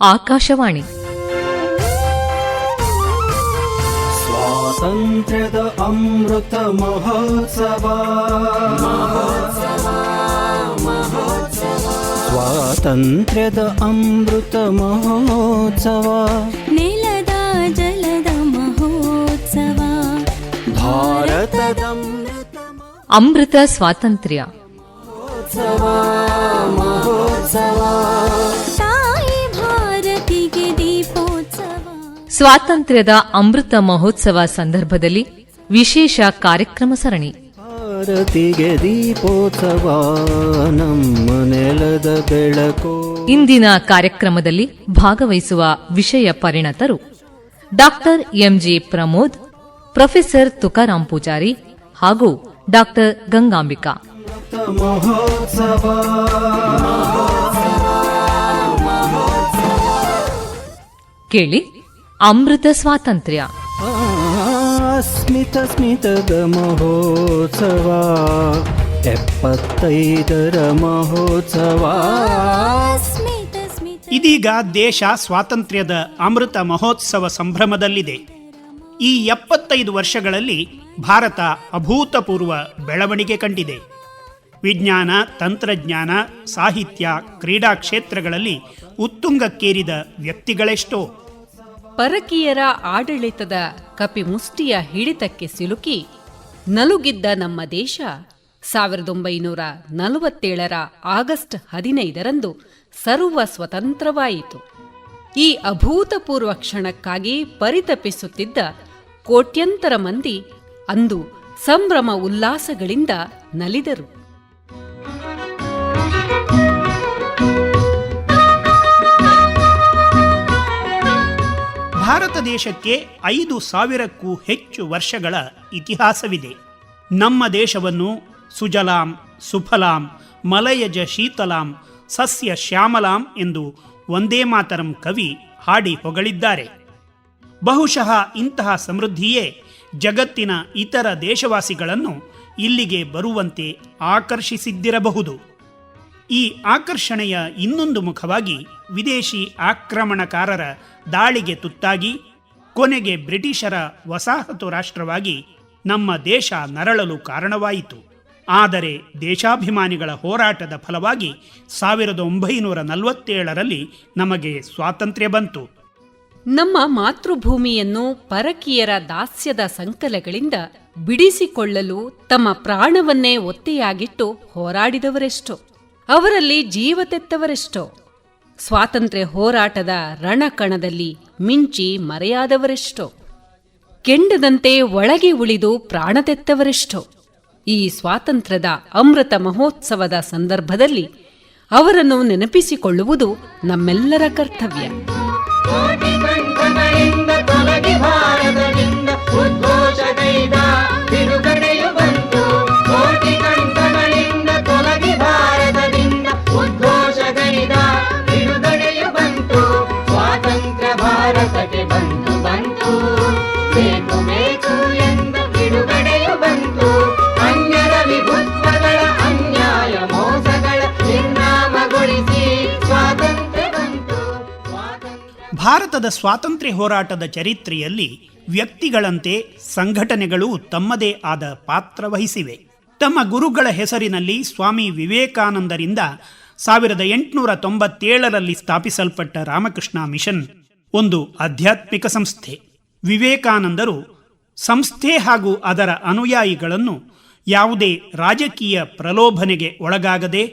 ಆಕಾಶವಾಣಿ ಸ್ವಾತಂತ್ರ್ಯದ ಅಮೃತ ಮಹೋತ್ಸವ, ಸ್ವಾತಂತ್ರ್ಯದ ಅಮೃತ ಮಹೋತ್ಸವ, ನೆಲದ ಜಲದ ಮಹೋತ್ಸವ, ಭಾರತದ ಅಮೃತ ಸ್ವಾತಂತ್ರ್ಯ ಮಹೋತ್ಸವ, ಮಹೋತ್ಸವ. ತಾಯಿ ಭಾರತಿಗೆ ದೀಪೋತ್ಸವ. ಸ್ವಾತಂತ್ರ್ಯದ ಅಮೃತ ಮಹೋತ್ಸವ ಸಂದರ್ಭದಲ್ಲಿ ವಿಶೇಷ ಕಾರ್ಯಕ್ರಮ ಸರಣಿ. ಭಾರತಿಗೆ ದೀಪೋತ್ಸವ, ನಮ್ಮ ನೆಲದ ಬೆಳಕು. ಇಂದಿನ ಕಾರ್ಯಕ್ರಮದಲ್ಲಿ ಭಾಗವಹಿಸುವ ವಿಷಯ ಪರಿಣತರು doctor MG Pramod, professor Tukaram Poojari ಹಾಗೂ ಡಾಕ್ಟರ್ ಗಂಗಾಂಬಿಕಾ. ಮಹೋತ್ಸವ, ಕೇಳಿ ಅಮೃತ ಸ್ವಾತಂತ್ರ್ಯ. ಸ್ಮಿತ ಸ್ಮಿತದ ಮಹೋತ್ಸವ, 75ರ ಮಹೋತ್ಸವ. ಸ್ಮಿತ ಸ್ಮಿತ. ಇದೀಗ ದೇಶ ಸ್ವಾತಂತ್ರ್ಯದ ಅಮೃತ ಮಹೋತ್ಸವ ಸಂಭ್ರಮದಲ್ಲಿದೆ. ಈ 75 ವರ್ಷಗಳಲ್ಲಿ ಭಾರತ ಅಭೂತಪೂರ್ವ ಬೆಳವಣಿಗೆ ಕಂಡಿದೆ. ವಿಜ್ಞಾನ, ತಂತ್ರಜ್ಞಾನ, ಸಾಹಿತ್ಯ, ಕ್ರೀಡಾ ಕ್ಷೇತ್ರಗಳಲ್ಲಿ ಉತ್ತುಂಗಕ್ಕೇರಿದ ವ್ಯಕ್ತಿಗಳೆಷ್ಟೋ. ಪರಕೀಯರ ಆಡಳಿತದ ಕಪಿಮುಷ್ಟಿಯ ಹಿಡಿತಕ್ಕೆ ಸಿಲುಕಿ ನಲುಗಿದ್ದ ನಮ್ಮ ದೇಶ 1947ರ ಆಗಸ್ಟ್ 15ರಂದು ಸರ್ವ ಸ್ವತಂತ್ರವಾಯಿತು. ಈ ಅಭೂತಪೂರ್ವ ಕ್ಷಣಕ್ಕಾಗಿ ಪರಿತಪಿಸುತ್ತಿದ್ದ ಕೋಟ್ಯಂತರ ಮಂದಿ ಅಂದು ಸಂಭ್ರಮ ಉಲ್ಲಾಸಗಳಿಂದ ನಲಿದರು. ಭಾರತ ದೇಶಕ್ಕೆ 5,000ಕ್ಕೂ ಹೆಚ್ಚು ವರ್ಷಗಳ ಇತಿಹಾಸವಿದೆ. ನಮ್ಮ ದೇಶವನ್ನು ಸುಜಲಾಂ ಸುಫಲಾಂ ಮಲಯಜ ಶೀತಲಾಂ ಸಸ್ಯ ಶ್ಯಾಮಲಾಂ ಎಂದು ವಂದೇ ಮಾತರಂ ಕವಿ ಹಾಡಿ ಹೊಗಳಿದ್ದಾರೆ. ಬಹುಶಃ ಇಂತಹ ಸಮೃದ್ಧಿಯೇ ಜಗತ್ತಿನ ಇತರ ದೇಶವಾಸಿಗಳನ್ನು ಇಲ್ಲಿಗೆ ಬರುವಂತೆ ಆಕರ್ಷಿಸಿದ್ದಿರಬಹುದು. ಈ ಆಕರ್ಷಣೆಯ ಇನ್ನೊಂದು ಮುಖವಾಗಿ ವಿದೇಶಿ ಆಕ್ರಮಣಕಾರರ ದಾಳಿಗೆ ತುತ್ತಾಗಿ ಕೊನೆಗೆ ಬ್ರಿಟಿಷರ ವಸಾಹತು ರಾಷ್ಟ್ರವಾಗಿ ನಮ್ಮ ದೇಶ ನರಳಲು ಕಾರಣವಾಯಿತು. ಆದರೆ ದೇಶಾಭಿಮಾನಿಗಳ ಹೋರಾಟದ ಫಲವಾಗಿ 1947ರಲ್ಲಿ ನಮಗೆ ಸ್ವಾತಂತ್ರ್ಯ ಬಂತು. ನಮ್ಮ ಮಾತೃಭೂಮಿಯನ್ನು ಪರಕೀಯರ ದಾಸ್ಯದ ಸಂಕಲಗಳಿಂದ ಬಿಡಿಸಿಕೊಳ್ಳಲು ತಮ್ಮ ಪ್ರಾಣವನ್ನೇ ಒತ್ತೆಯಾಗಿಟ್ಟು ಹೋರಾಡಿದವರೆಷ್ಟೋ, ಅವರಲ್ಲಿ ಜೀವ ತೆತ್ತವರೆಷ್ಟೋ, ಸ್ವಾತಂತ್ರ್ಯ ಹೋರಾಟದ ರಣಕಣದಲ್ಲಿ ಮಿಂಚಿ ಮರೆಯಾದವರೆಷ್ಟೋ, ಕೆಂಡದಂತೆ ಒಳಗೆ ಉಳಿದು ಪ್ರಾಣ ತೆತ್ತವರೆಷ್ಟೋ. ಈ ಸ್ವಾತಂತ್ರ್ಯದ ಅಮೃತ ಮಹೋತ್ಸವದ ಸಂದರ್ಭದಲ್ಲಿ ಅವರನ್ನು ನೆನಪಿಸಿಕೊಳ್ಳುವುದು ನಮ್ಮೆಲ್ಲರ ಕರ್ತವ್ಯ. ಭಾರತದ ಸ್ವಾತಂತ್ರ್ಯ ಹೋರಾಟದ ಚರಿತ್ರೆಯಲ್ಲಿ ವ್ಯಕ್ತಿಗಳಂತೆ ಸಂಘಟನೆಗಳು ತಮ್ಮದೇ ಆದ ಪಾತ್ರ ವಹಿಸಿವೆ. ತಮ್ಮ ಗುರುಗಳ ಹೆಸರಿನಲ್ಲಿ ಸ್ವಾಮಿ ವಿವೇಕಾನಂದರಿಂದ 1897ರಲ್ಲಿ ಸ್ಥಾಪಿಸಲ್ಪಟ್ಟ ರಾಮಕೃಷ್ಣ ಮಿಷನ್ ಒಂದು ಆಧ್ಯಾತ್ಮಿಕ ಸಂಸ್ಥೆ. ವಿವೇಕಾನಂದರು ಸಂಸ್ಥೆ ಹಾಗೂ ಅದರ ಅನುಯಾಯಿಗಳನ್ನು ಯಾವುದೇ ರಾಜಕೀಯ ಪ್ರಲೋಭನೆಗೆ ಒಳಗಾಗದೆ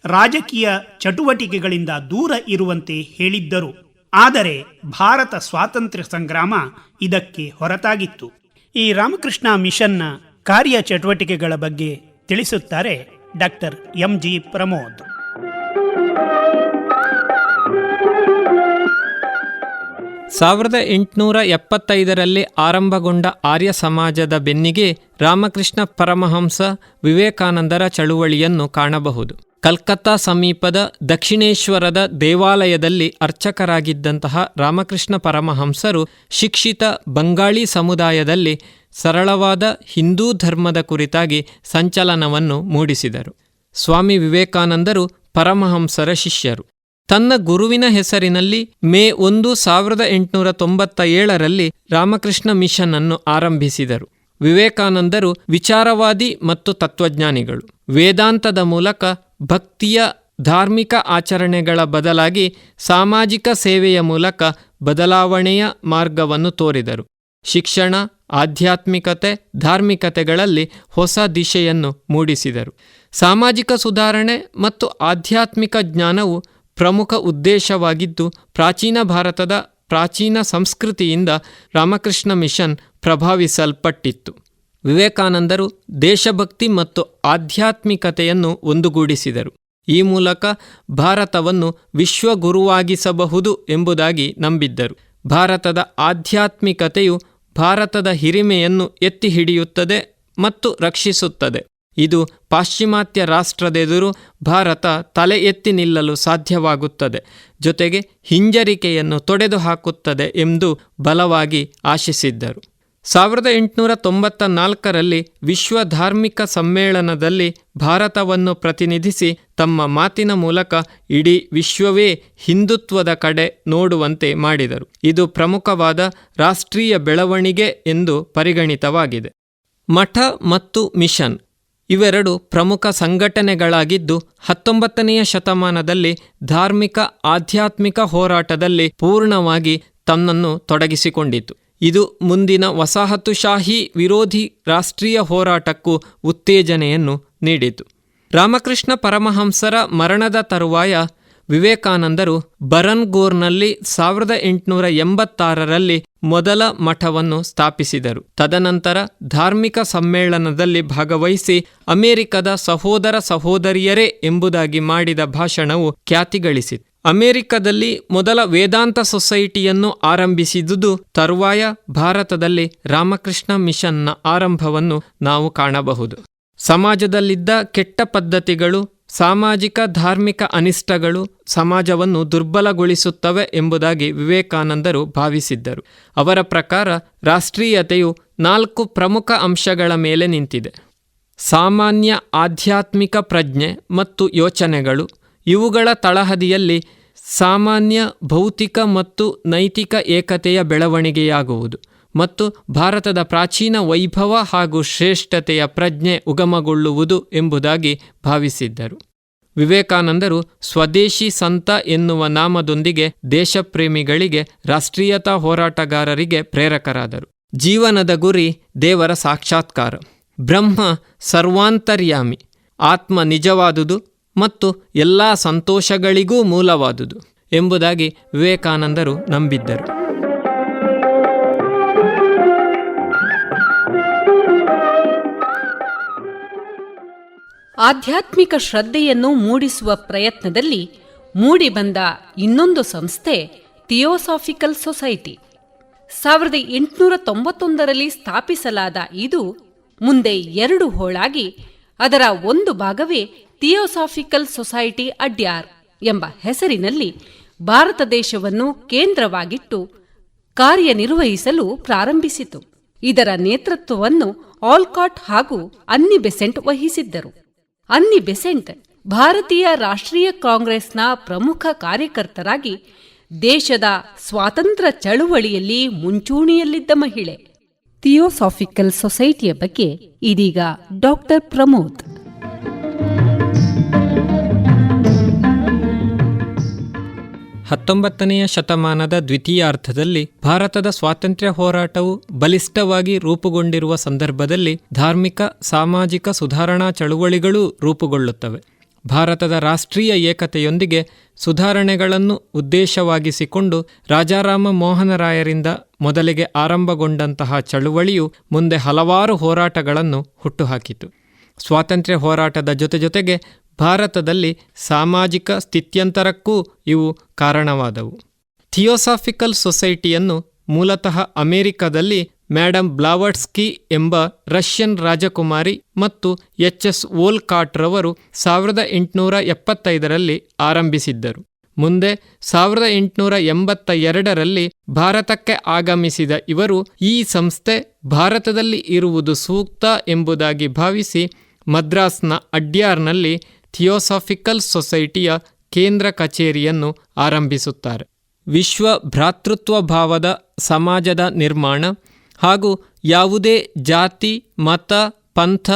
ರಾಜಕೀಯ ಚಟುವಟಿಕೆಗಳಿಂದ ದೂರ ಇರುವಂತೆ ಹೇಳಿದ್ದರು. ಆದರೆ ಭಾರತ ಸ್ವಾತಂತ್ರ್ಯ ಸಂಗ್ರಾಮ ಇದಕ್ಕೆ ಹೊರತಾಗಿತ್ತು. ಈ ರಾಮಕೃಷ್ಣ ಮಿಷನ್ನ ಕಾರ್ಯ ಚಟುವಟಿಕೆಗಳ ಬಗ್ಗೆ ತಿಳಿಸುತ್ತಾರೆ ಡಾಕ್ಟರ್ ಎಂಜಿ ಪ್ರಮೋದ್. 1875ರಲ್ಲಿ ಆರಂಭಗೊಂಡ ಆರ್ಯ ಸಮಾಜದ ಬೆನ್ನಿಗೆ ರಾಮಕೃಷ್ಣ ಪರಮಹಂಸ ವಿವೇಕಾನಂದರ ಚಳುವಳಿಯನ್ನು ಕಾಣಬಹುದು. ಕಲ್ಕತ್ತಾ ಸಮೀಪದ ದಕ್ಷಿಣೇಶ್ವರದ ದೇವಾಲಯದಲ್ಲಿ ಅರ್ಚಕರಾಗಿದ್ದಂತಹ ರಾಮಕೃಷ್ಣ ಪರಮಹಂಸರು ಶಿಕ್ಷಿತ ಬಂಗಾಳಿ ಸಮುದಾಯದಲ್ಲಿ ಸರಳವಾದ ಹಿಂದೂ ಧರ್ಮದ ಕುರಿತಾಗಿ ಸಂಚಲನವನ್ನು ಮೂಡಿಸಿದರು. ಸ್ವಾಮಿ ವಿವೇಕಾನಂದರು ಪರಮಹಂಸರ ಶಿಷ್ಯರು. ತನ್ನ ಗುರುವಿನ ಹೆಸರಿನಲ್ಲಿ ಮೇ 1, 1897ರಲ್ಲಿ ರಾಮಕೃಷ್ಣ ಮಿಷನ್ ಅನ್ನು ಆರಂಭಿಸಿದರು. ವಿವೇಕಾನಂದರು ವಿಚಾರವಾದಿ ಮತ್ತು ತತ್ವಜ್ಞಾನಿಗಳು. ವೇದಾಂತದ ಮೂಲಕ ಭಕ್ತಿಯ ಧಾರ್ಮಿಕ ಆಚರಣೆಗಳ ಬದಲಾಗಿ ಸಾಮಾಜಿಕ ಸೇವೆಯ ಮೂಲಕ ಬದಲಾವಣೆಯ ಮಾರ್ಗವನ್ನು ತೋರಿದರು. ಶಿಕ್ಷಣ, ಆಧ್ಯಾತ್ಮಿಕತೆ, ಧಾರ್ಮಿಕತೆಗಳಲ್ಲಿ ಹೊಸ ದಿಶೆಯನ್ನು ಮೂಡಿಸಿದರು. ಸಾಮಾಜಿಕ ಸುಧಾರಣೆ ಮತ್ತು ಆಧ್ಯಾತ್ಮಿಕ ಜ್ಞಾನವು ಪ್ರಮುಖ ಉದ್ದೇಶವಾಗಿದ್ದು, ಪ್ರಾಚೀನ ಭಾರತದ ಪ್ರಾಚೀನ ಸಂಸ್ಕೃತಿಯಿಂದ ರಾಮಕೃಷ್ಣ ಮಿಷನ್ ಪ್ರಭಾವಿಸಲ್ಪಟ್ಟಿತ್ತು. ವಿವೇಕಾನಂದರು ದೇಶಭಕ್ತಿ ಮತ್ತು ಆಧ್ಯಾತ್ಮಿಕತೆಯನ್ನು ಒಂದುಗೂಡಿಸಿದರು. ಈ ಮೂಲಕ ಭಾರತವನ್ನು ವಿಶ್ವಗುರುವಾಗಿಸಬಹುದು ಎಂಬುದಾಗಿ ನಂಬಿದ್ದರು. ಭಾರತದ ಆಧ್ಯಾತ್ಮಿಕತೆಯು ಭಾರತದ ಹಿರಿಮೆಯನ್ನು ಎತ್ತಿ ಹಿಡಿಯುತ್ತದೆ ಮತ್ತು ರಕ್ಷಿಸುತ್ತದೆ. ಇದು ಪಾಶ್ಚಿಮಾತ್ಯ ರಾಷ್ಟ್ರದೆದುರು ಭಾರತ ತಲೆ ಎತ್ತಿ ನಿಲ್ಲಲು ಸಾಧ್ಯವಾಗುತ್ತದೆ, ಜೊತೆಗೆ ಹಿಂಜರಿಕೆಯನ್ನು ತೊಡೆದುಹಾಕುತ್ತದೆ ಎಂದು ಬಲವಾಗಿ ಆಶಿಸಿದ್ದರು. 1894ರಲ್ಲಿ ವಿಶ್ವ ಧಾರ್ಮಿಕ ಸಮ್ಮೇಳನದಲ್ಲಿ ಭಾರತವನ್ನು ಪ್ರತಿನಿಧಿಸಿ ತಮ್ಮ ಮಾತಿನ ಮೂಲಕ ಇಡೀ ವಿಶ್ವವೇ ಹಿಂದುತ್ವದ ಕಡೆ ನೋಡುವಂತೆ ಮಾಡಿದರು. ಇದು ಪ್ರಮುಖವಾದ ರಾಷ್ಟ್ರೀಯ ಬೆಳವಣಿಗೆ ಎಂದು ಪರಿಗಣಿತವಾಗಿದೆ. ಮಠ ಮತ್ತು ಮಿಷನ್ ಇವೆರಡು ಪ್ರಮುಖ ಸಂಘಟನೆಗಳಾಗಿದ್ದು 19ನೇ ಶತಮಾನದಲ್ಲಿ ಧಾರ್ಮಿಕ ಆಧ್ಯಾತ್ಮಿಕ ಹೋರಾಟದಲ್ಲಿ ಪೂರ್ಣವಾಗಿ ತನ್ನನ್ನು ತೊಡಗಿಸಿಕೊಂಡಿತು. ಇದು ಮುಂದಿನ ವಸಾಹತುಶಾಹಿ ವಿರೋಧಿ ರಾಷ್ಟ್ರೀಯ ಹೋರಾಟಕ್ಕೂ ಉತ್ತೇಜನೆಯನ್ನು ನೀಡಿತು. ರಾಮಕೃಷ್ಣ ಪರಮಹಂಸರ ಮರಣದ ತರುವಾಯ ವಿವೇಕಾನಂದರು ಬರನ್ಗೋರ್ನಲ್ಲಿ 1886ರಲ್ಲಿ ಮೊದಲ ಮಠವನ್ನು ಸ್ಥಾಪಿಸಿದರು. ತದನಂತರ ಧಾರ್ಮಿಕ ಸಮ್ಮೇಳನದಲ್ಲಿ ಭಾಗವಹಿಸಿ ಅಮೆರಿಕದ ಸಹೋದರ ಸಹೋದರಿಯರೇ ಎಂಬುದಾಗಿ ಮಾಡಿದ ಭಾಷಣವು ಖ್ಯಾತಿಗಳಿಸಿತು. ಅಮೆರಿಕದಲ್ಲಿ ಮೊದಲ ವೇದಾಂತ ಸೊಸೈಟಿಯನ್ನು ಆರಂಭಿಸಿದುದು ತರುವಾಯ ಭಾರತದಲ್ಲಿ ರಾಮಕೃಷ್ಣ ಮಿಷನ್ನ ಆರಂಭವನ್ನು ನಾವು ಕಾಣಬಹುದು. ಸಮಾಜದಲ್ಲಿದ್ದ ಕೆಟ್ಟ ಪದ್ಧತಿಗಳು, ಸಾಮಾಜಿಕ ಧಾರ್ಮಿಕ ಅನಿಷ್ಟಗಳು ಸಮಾಜವನ್ನು ದುರ್ಬಲಗೊಳಿಸುತ್ತವೆ ಎಂಬುದಾಗಿ ವಿವೇಕಾನಂದರು ಭಾವಿಸಿದ್ದರು. ಅವರ ಪ್ರಕಾರ ರಾಷ್ಟ್ರೀಯತೆಯು 4 ಪ್ರಮುಖ ಅಂಶಗಳ ಮೇಲೆ ನಿಂತಿದೆ: ಸಾಮಾನ್ಯ ಆಧ್ಯಾತ್ಮಿಕ ಪ್ರಜ್ಞೆ ಮತ್ತು ಯೋಚನೆಗಳು, ಇವುಗಳ ತಳಹದಿಯಲ್ಲಿ ಸಾಮಾನ್ಯ ಭೌತಿಕ ಮತ್ತು ನೈತಿಕ ಏಕತೆಯ ಬೆಳವಣಿಗೆಯಾಗುವುದು ಮತ್ತು ಭಾರತದ ಪ್ರಾಚೀನ ವೈಭವ ಹಾಗೂ ಶ್ರೇಷ್ಠತೆಯ ಪ್ರಜ್ಞೆ ಉಗಮಗೊಳ್ಳುವುದು ಎಂಬುದಾಗಿ ಭಾವಿಸಿದ್ದರು. ವಿವೇಕಾನಂದರು ಸ್ವದೇಶಿ ಸಂತ ಎನ್ನುವ ನಾಮದೊಂದಿಗೆ ದೇಶಪ್ರೇಮಿಗಳಿಗೆ, ರಾಷ್ಟ್ರೀಯತಾ ಹೋರಾಟಗಾರರಿಗೆ ಪ್ರೇರಕರಾದರು. ಜೀವನದ ಗುರಿ ದೇವರ ಸಾಕ್ಷಾತ್ಕಾರ, ಬ್ರಹ್ಮ ಸರ್ವಾಂತರ್ಯಾಮಿ, ಆತ್ಮ ನಿಜವಾದುದು ಮತ್ತು ಎಲ್ಲ ಸಂತೋಷಗಳಿಗೂ ಮೂಲವಾದುದು ಎಂಬುದಾಗಿ ವಿವೇಕಾನಂದರು ನಂಬಿದ್ದರು. ಆಧ್ಯಾತ್ಮಿಕ ಶ್ರದ್ಧೆಯನ್ನು ಮೂಡಿಸುವ ಪ್ರಯತ್ನದಲ್ಲಿ ಮೂಡಿಬಂದ ಇನ್ನೊಂದು ಸಂಸ್ಥೆ ಥಿಯೋಸಾಫಿಕಲ್ ಸೊಸೈಟಿ. 1891ರಲ್ಲಿ ಸ್ಥಾಪಿಸಲಾದ ಇದು ಮುಂದೆ 2 ಹೋಳಾಗಿ ಅದರ ಒಂದು ಭಾಗವೇ ಥಿಯೋಸಾಫಿಕಲ್ ಸೊಸೈಟಿ ಅಡ್ಯಾರ್ ಎಂಬ ಹೆಸರಿನಲ್ಲಿ ಭಾರತ ದೇಶವನ್ನು ಕೇಂದ್ರವಾಗಿಟ್ಟು ಕಾರ್ಯನಿರ್ವಹಿಸಲು ಪ್ರಾರಂಭಿಸಿತು. ಇದರ ನೇತೃತ್ವವನ್ನು ಆಲ್ಕಾಟ್ ಹಾಗೂ ಅನ್ನಿ ಬೆಸೆಂಟ್ ವಹಿಸಿದ್ದರು. ಅನ್ನಿ ಬೆಸೆಂಟ್ ಭಾರತೀಯ ರಾಷ್ಟ್ರೀಯ ಕಾಂಗ್ರೆಸ್ನ ಪ್ರಮುಖ ಕಾರ್ಯಕರ್ತರಾಗಿ ದೇಶದ ಸ್ವಾತಂತ್ರ್ಯ ಚಳುವಳಿಯಲ್ಲಿ ಮುಂಚೂಣಿಯಲ್ಲಿದ್ದ ಮಹಿಳೆ. ಥಿಯೋಸಾಫಿಕಲ್ ಸೊಸೈಟಿಯ ಬಗ್ಗೆ ಇದೀಗ ಡಾಕ್ಟರ್ ಪ್ರಮೋದ್. 19ನೇ ಶತಮಾನದ ದ್ವಿತೀಯಾರ್ಧದಲ್ಲಿ ಭಾರತದ ಸ್ವಾತಂತ್ರ್ಯ ಹೋರಾಟವು ಬಲಿಷ್ಠವಾಗಿ ರೂಪುಗೊಂಡಿರುವ ಸಂದರ್ಭದಲ್ಲಿ ಧಾರ್ಮಿಕ ಸಾಮಾಜಿಕ ಸುಧಾರಣಾ ಚಳುವಳಿಗಳೂ ರೂಪುಗೊಳ್ಳುತ್ತವೆ. ಭಾರತದ ರಾಷ್ಟ್ರೀಯ ಏಕತೆಯೊಂದಿಗೆ ಸುಧಾರಣೆಗಳನ್ನು ಉದ್ದೇಶವಾಗಿಸಿಕೊಂಡು ರಾಜಾರಾಮ ಮೋಹನರಾಯರಿಂದ ಮೊದಲಿಗೆ ಆರಂಭಗೊಂಡಂತಹ ಚಳುವಳಿಯು ಮುಂದೆ ಹಲವಾರು ಹೋರಾಟಗಳನ್ನು ಹುಟ್ಟುಹಾಕಿತು. ಸ್ವಾತಂತ್ರ್ಯ ಹೋರಾಟದ ಜೊತೆಗೆ ಭಾರತದಲ್ಲಿ ಸಾಮಾಜಿಕ ಸ್ಥಿತ್ಯಂತರಕ್ಕೂ ಇವು ಕಾರಣವಾದವು. ಥಿಯೋಸಾಫಿಕಲ್ ಸೊಸೈಟಿಯನ್ನು ಮೂಲತಃ ಅಮೆರಿಕದಲ್ಲಿ ಮ್ಯಾಡಮ್ ಬ್ಲಾವಟ್ಸ್ಕಿ ಎಂಬ ರಷ್ಯನ್ ರಾಜಕುಮಾರಿ ಮತ್ತು ಎಚ್.ಎಸ್. ವೋಲ್ಕಾಟ್ರವರು 1875ರಲ್ಲಿ ಆರಂಭಿಸಿದ್ದರು. ಮುಂದೆ 1882ರಲ್ಲಿ ಭಾರತಕ್ಕೆ ಆಗಮಿಸಿದ ಇವರು ಈ ಸಂಸ್ಥೆ ಭಾರತದಲ್ಲಿ ಇರುವುದು ಸೂಕ್ತ ಎಂಬುದಾಗಿ ಭಾವಿಸಿ ಮದ್ರಾಸ್ನ ಅಡ್ಯಾರ್ನಲ್ಲಿ ಥಿಯೋಸಾಫಿಕಲ್ ಸೊಸೈಟಿಯ ಕೇಂದ್ರ ಕಚೇರಿಯನ್ನು ಆರಂಭಿಸುತ್ತಾರೆ. ವಿಶ್ವ ಭ್ರಾತೃತ್ವ ಭಾವದ ಸಮಾಜದ ನಿರ್ಮಾಣ ಹಾಗೂ ಯಾವುದೇ ಜಾತಿ, ಮತ, ಪಂಥ,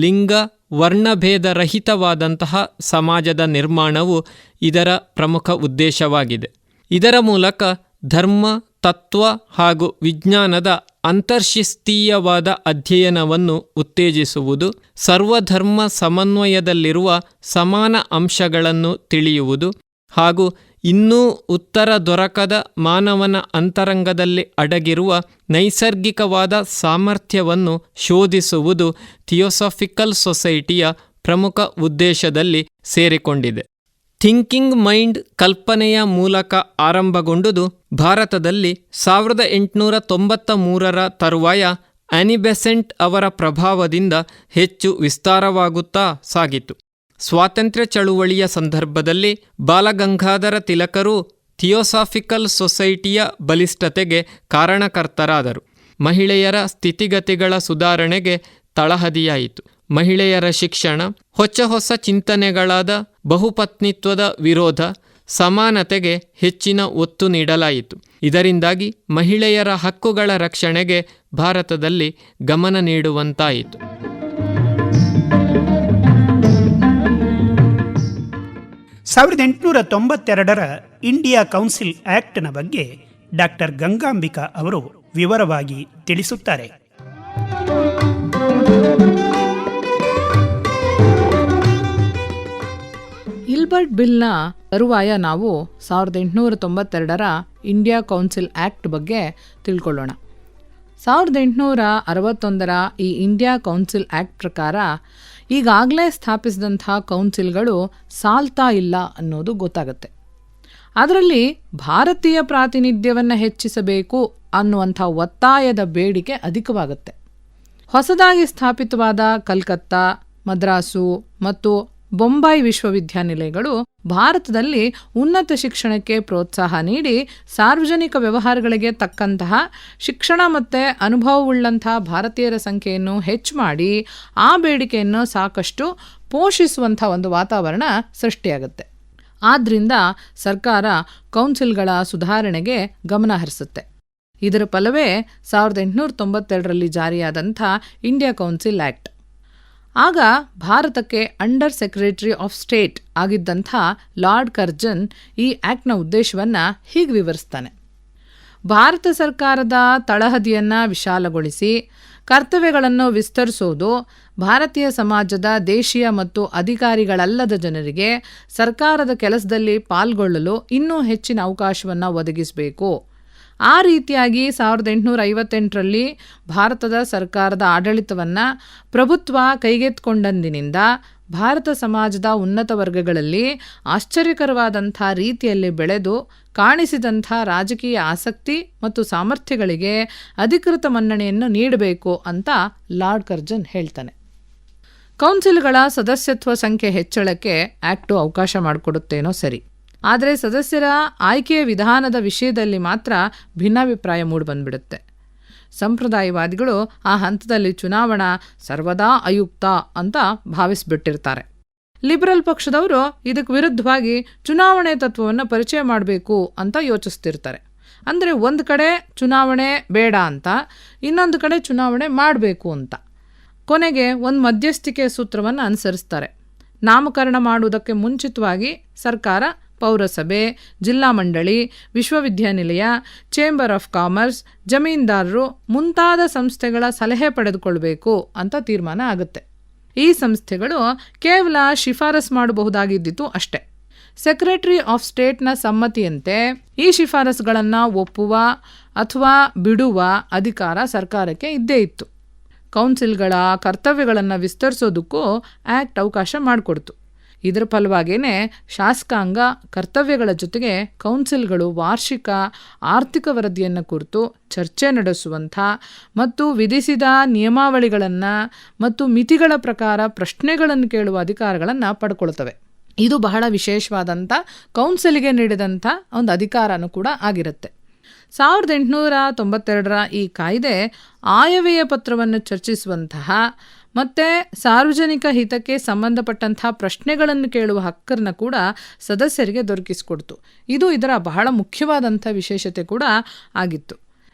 ಲಿಂಗ, ವರ್ಣಭೇದರಹಿತವಾದಂತಹ ಸಮಾಜದ ನಿರ್ಮಾಣವು ಇದರ ಪ್ರಮುಖ ಉದ್ದೇಶವಾಗಿದೆ. ಇದರ ಮೂಲಕ ಧರ್ಮ, ತತ್ವ ಹಾಗೂ ವಿಜ್ಞಾನದ ಅಂತರ್ಶಿಸ್ತೀಯವಾದ ಅಧ್ಯಯನವನ್ನು ಉತ್ತೇಜಿಸುವುದು, ಸರ್ವಧರ್ಮ ಸಮನ್ವಯದಲ್ಲಿರುವ ಸಮಾನ ಅಂಶಗಳನ್ನು ತಿಳಿಯುವುದು ಹಾಗೂ ಇನ್ನೂ ಉತ್ತರ ದೊರಕದ ಮಾನವನ ಅಂತರಂಗದಲ್ಲಿ ಅಡಗಿರುವ ನೈಸರ್ಗಿಕವಾದ ಸಾಮರ್ಥ್ಯವನ್ನು ಶೋಧಿಸುವುದು ಥಿಯೋಸಾಫಿಕಲ್ ಸೊಸೈಟಿಯ ಪ್ರಮುಖ ಉದ್ದೇಶದಲ್ಲಿ ಸೇರಿಕೊಂಡಿದೆ. ಥಿಂಕಿಂಗ್ ಮೈಂಡ್ ಕಲ್ಪನೆಯ ಮೂಲಕ ಆರಂಭಗೊಂಡುದು ಭಾರತದಲ್ಲಿ 1893ರ ತರುವಾಯ ಆನಿ ಬೆಸೆಂಟ್ ಅವರ ಪ್ರಭಾವದಿಂದ ಹೆಚ್ಚು ವಿಸ್ತಾರವಾಗುತ್ತಾ ಸಾಗಿತು. ಸ್ವಾತಂತ್ರ್ಯ ಚಳುವಳಿಯ ಸಂದರ್ಭದಲ್ಲಿ ಬಾಲಗಂಗಾಧರ ತಿಲಕರು ಥಿಯೋಸಾಫಿಕಲ್ ಸೊಸೈಟಿಯ ಬಲಿಷ್ಠತೆಗೆ ಕಾರಣಕರ್ತರಾದರು. ಮಹಿಳೆಯರ ಸ್ಥಿತಿಗತಿಗಳ ಸುಧಾರಣೆಗೆ ತಳಹದಿಯಾಯಿತು. ಮಹಿಳೆಯರ ಶಿಕ್ಷಣ, ಹೊಸ ಚಿಂತನೆಗಳಾದ ಬಹುಪತ್ನಿತ್ವದ ವಿರೋಧ, ಸಮಾನತೆಗೆ ಹೆಚ್ಚಿನ ಒತ್ತು ನೀಡಲಾಯಿತು. ಇದರಿಂದಾಗಿ ಮಹಿಳೆಯರ ಹಕ್ಕುಗಳ ರಕ್ಷಣೆಗೆ ಭಾರತದಲ್ಲಿ ಗಮನ ನೀಡುವಂತಾಯಿತು. 1892ರ ಇಂಡಿಯಾ ಕೌನ್ಸಿಲ್ ಆಕ್ಟ್ನ ಬಗ್ಗೆ ಡಾಕ್ಟರ್ ಗಂಗಾಂಬಿಕಾ ಅವರು ವಿವರವಾಗಿ ತಿಳಿಸುತ್ತಾರೆ. ಇಲ್ಬರ್ಟ್ ಬಿಲ್ನ ತರುವಾಯ ನಾವು 1892ರ ಇಂಡಿಯಾ ಕೌನ್ಸಿಲ್ ಆಕ್ಟ್ ಬಗ್ಗೆ ತಿಳ್ಕೊಳ್ಳೋಣ. 1861ರ ಈ ಇಂಡಿಯಾ ಕೌನ್ಸಿಲ್ ಆಕ್ಟ್ ಪ್ರಕಾರ ಈಗಾಗಲೇ ಸ್ಥಾಪಿಸಿದಂಥ ಕೌನ್ಸಿಲ್ಗಳು ಸಾಲ್ತಾ ಇಲ್ಲ ಅನ್ನೋದು ಗೊತ್ತಾಗುತ್ತೆ. ಅದರಲ್ಲಿ ಭಾರತೀಯ ಪ್ರಾತಿನಿಧ್ಯವನ್ನು ಹೆಚ್ಚಿಸಬೇಕು ಅನ್ನುವಂಥ ಒತ್ತಾಯದ ಬೇಡಿಕೆ ಅಧಿಕವಾಗುತ್ತೆ. ಹೊಸದಾಗಿ ಸ್ಥಾಪಿತವಾದ ಕಲ್ಕತ್ತಾ, ಮದ್ರಾಸು ಮತ್ತು ಬೊಂಬಾಯಿ ವಿಶ್ವವಿದ್ಯಾನಿಲಯಗಳು ಭಾರತದಲ್ಲಿ ಉನ್ನತ ಶಿಕ್ಷಣಕ್ಕೆ ಪ್ರೋತ್ಸಾಹ ನೀಡಿ ಸಾರ್ವಜನಿಕ ವ್ಯವಹಾರಗಳಿಗೆ ತಕ್ಕಂತಹ ಶಿಕ್ಷಣ ಮತ್ತು ಅನುಭವವುಳ್ಳಂತಹ ಭಾರತೀಯರ ಸಂಖ್ಯೆಯನ್ನು ಹೆಚ್ಚು ಮಾಡಿ ಆ ಬೇಡಿಕೆಯನ್ನು ಸಾಕಷ್ಟು ಪೋಷಿಸುವಂಥ ಒಂದು ವಾತಾವರಣ ಸೃಷ್ಟಿಯಾಗುತ್ತೆ. ಆದ್ದರಿಂದ ಸರ್ಕಾರ ಕೌನ್ಸಿಲ್ಗಳ ಸುಧಾರಣೆಗೆ ಗಮನ ಹರಿಸುತ್ತೆ. ಇದರ ಫಲವೇ 1892ರಲ್ಲಿ ಜಾರಿಯಾದಂಥ ಇಂಡಿಯಾ ಕೌನ್ಸಿಲ್ ಆಕ್ಟ್. ಆಗ ಭಾರತಕ್ಕೆ ಅಂಡರ್ ಸೆಕ್ರೆಟರಿ ಆಫ್ ಸ್ಟೇಟ್ ಆಗಿದ್ದಂಥ ಲಾರ್ಡ್ ಕರ್ಜನ್ ಈ ಆಕ್ಟ್ನ ಉದ್ದೇಶವನ್ನು ಹೀಗೆ ವಿವರಿಸ್ತಾನೆ. ಭಾರತ ಸರ್ಕಾರದ ತಳಹದಿಯನ್ನು ವಿಶಾಲಗೊಳಿಸಿ ಕರ್ತವ್ಯಗಳನ್ನು ವಿಸ್ತರಿಸೋದು ಭಾರತೀಯ ಸಮಾಜದ ದೇಶೀಯ ಮತ್ತು ಅಧಿಕಾರಿಗಳಲ್ಲದ ಜನರಿಗೆ ಸರ್ಕಾರದ ಕೆಲಸದಲ್ಲಿ ಪಾಲ್ಗೊಳ್ಳಲು ಇನ್ನೂ ಹೆಚ್ಚಿನ ಅವಕಾಶವನ್ನು ಒದಗಿಸಬೇಕು. ಆ ರೀತಿಯಾಗಿ 1858ರಲ್ಲಿ ಭಾರತದ ಸರ್ಕಾರದ ಆಡಳಿತವನ್ನು ಪ್ರಭುತ್ವ ಕೈಗೆತ್ತಿಕೊಂಡಂದಿನಿಂದ ಭಾರತ ಸಮಾಜದ ಉನ್ನತ ವರ್ಗಗಳಲ್ಲಿ ಆಶ್ಚರ್ಯಕರವಾದಂಥ ರೀತಿಯಲ್ಲಿ ಬೆಳೆದು ಕಾಣಿಸಿದಂಥ ರಾಜಕೀಯ ಆಸಕ್ತಿ ಮತ್ತು ಸಾಮರ್ಥ್ಯಗಳಿಗೆ ಅಧಿಕೃತ ಮನ್ನಣೆಯನ್ನು ನೀಡಬೇಕು ಅಂತ ಲಾರ್ಡ್ ಕರ್ಜನ್ ಹೇಳ್ತಾನೆ. ಕೌನ್ಸಿಲ್ಗಳ ಸದಸ್ಯತ್ವ ಸಂಖ್ಯೆ ಹೆಚ್ಚಳಕ್ಕೆ ಆಕ್ಟು ಅವಕಾಶ ಮಾಡಿಕೊಡುತ್ತೇನೋ ಸರಿ, ಆದರೆ ಸದಸ್ಯರ ಆಯ್ಕೆಯ ವಿಧಾನದ ವಿಷಯದಲ್ಲಿ ಮಾತ್ರ ಭಿನ್ನಾಭಿಪ್ರಾಯ ಮೂಡಿಬಂದ್ಬಿಡುತ್ತೆ. ಸಂಪ್ರದಾಯವಾದಿಗಳು ಆ ಹಂತದಲ್ಲಿ ಚುನಾವಣಾ ಸರ್ವದಾ ಅಯುಕ್ತ ಅಂತ ಭಾವಿಸ್ಬಿಟ್ಟಿರ್ತಾರೆ. ಲಿಬರಲ್ ಪಕ್ಷದವರು ಇದಕ್ಕೆ ವಿರುದ್ಧವಾಗಿ ಚುನಾವಣೆ ತತ್ವವನ್ನು ಪರಿಚಯ ಮಾಡಬೇಕು ಅಂತ ಯೋಚಿಸ್ತಿರ್ತಾರೆ. ಅಂದರೆ ಒಂದು ಕಡೆ ಚುನಾವಣೆ ಬೇಡ ಅಂತ, ಇನ್ನೊಂದು ಕಡೆ ಚುನಾವಣೆ ಮಾಡಬೇಕು ಅಂತ. ಕೊನೆಗೆ ಒಂದು ಮಧ್ಯಸ್ಥಿಕೆ ಸೂತ್ರವನ್ನು ಅನುಸರಿಸ್ತಾರೆ. ನಾಮಕರಣ ಮಾಡುವುದಕ್ಕೆ ಮುಂಚಿತವಾಗಿ ಸರ್ಕಾರ ಪೌರಸಭೆ, ಜಿಲ್ಲಾ ಮಂಡಳಿ, ವಿಶ್ವವಿದ್ಯಾನಿಲಯ, ಚೇಂಬರ್ ಆಫ್ ಕಾಮರ್ಸ್, ಜಮೀನ್ದಾರರು ಮುಂತಾದ ಸಂಸ್ಥೆಗಳ ಸಲಹೆ ಪಡೆದುಕೊಳ್ಬೇಕು ಅಂತ ತೀರ್ಮಾನ ಆಗುತ್ತೆ. ಈ ಸಂಸ್ಥೆಗಳು ಕೇವಲ ಶಿಫಾರಸ್ ಮಾಡಬಹುದಾಗಿದ್ದಿತು ಅಷ್ಟೇ. ಸೆಕ್ರೆಟರಿ ಆಫ್ ಸ್ಟೇಟ್ನ ಸಮ್ಮತಿಯಂತೆ ಈ ಶಿಫಾರಸುಗಳನ್ನು ಒಪ್ಪುವ ಅಥವಾ ಬಿಡುವ ಅಧಿಕಾರ ಸರ್ಕಾರಕ್ಕೆ ಇದ್ದೇ ಇತ್ತು. ಕೌನ್ಸಿಲ್ಗಳ ಕರ್ತವ್ಯಗಳನ್ನು ವಿಸ್ತರಿಸೋದಕ್ಕೂ ಆ್ಯಕ್ಟ್ ಅವಕಾಶ ಮಾಡಿಕೊಡ್ತು. ಇದರ ಫಲವಾಗಿಯೇ ಶಾಸಕಾಂಗ ಕರ್ತವ್ಯಗಳ ಜೊತೆಗೆ ಕೌನ್ಸಿಲ್ಗಳು ವಾರ್ಷಿಕ ಆರ್ಥಿಕ ವರದಿಯನ್ನು ಕುರಿತು ಚರ್ಚೆ ನಡೆಸುವಂಥ ಮತ್ತು ವಿಧಿಸಿದ ನಿಯಮಾವಳಿಗಳನ್ನು ಮತ್ತು ಮಿತಿಗಳ ಪ್ರಕಾರ ಪ್ರಶ್ನೆಗಳನ್ನು ಕೇಳುವ ಅಧಿಕಾರಗಳನ್ನು ಪಡ್ಕೊಳ್ತವೆ. ಇದು ಬಹಳ ವಿಶೇಷವಾದಂಥ ಕೌನ್ಸಿಲ್ಗೆ ನೀಡಿದಂಥ ಒಂದು ಅಧಿಕಾರನೂ ಕೂಡ ಆಗಿರುತ್ತೆ. 1892ರ ಈ ಕಾಯ್ದೆ ಆಯವ್ಯಯ ಪತ್ರವನ್ನು ಚರ್ಚಿಸುವಂತಹ ಮತ್ತು ಸಾರ್ವಜನಿಕ ಹಿತಕ್ಕೆ ಸಂಬಂಧಪಟ್ಟಂಥ ಪ್ರಶ್ನೆಗಳನ್ನು ಕೇಳುವ ಹಕ್ಕನ್ನು ಕೂಡ ಸದಸ್ಯರಿಗೆ ದೊರಕಿಸಿಕೊಡ್ತು. ಇದು ಇದರ ಬಹಳ ಮುಖ್ಯವಾದಂಥ ವಿಶೇಷತೆ ಕೂಡ ಆಗಿತ್ತು.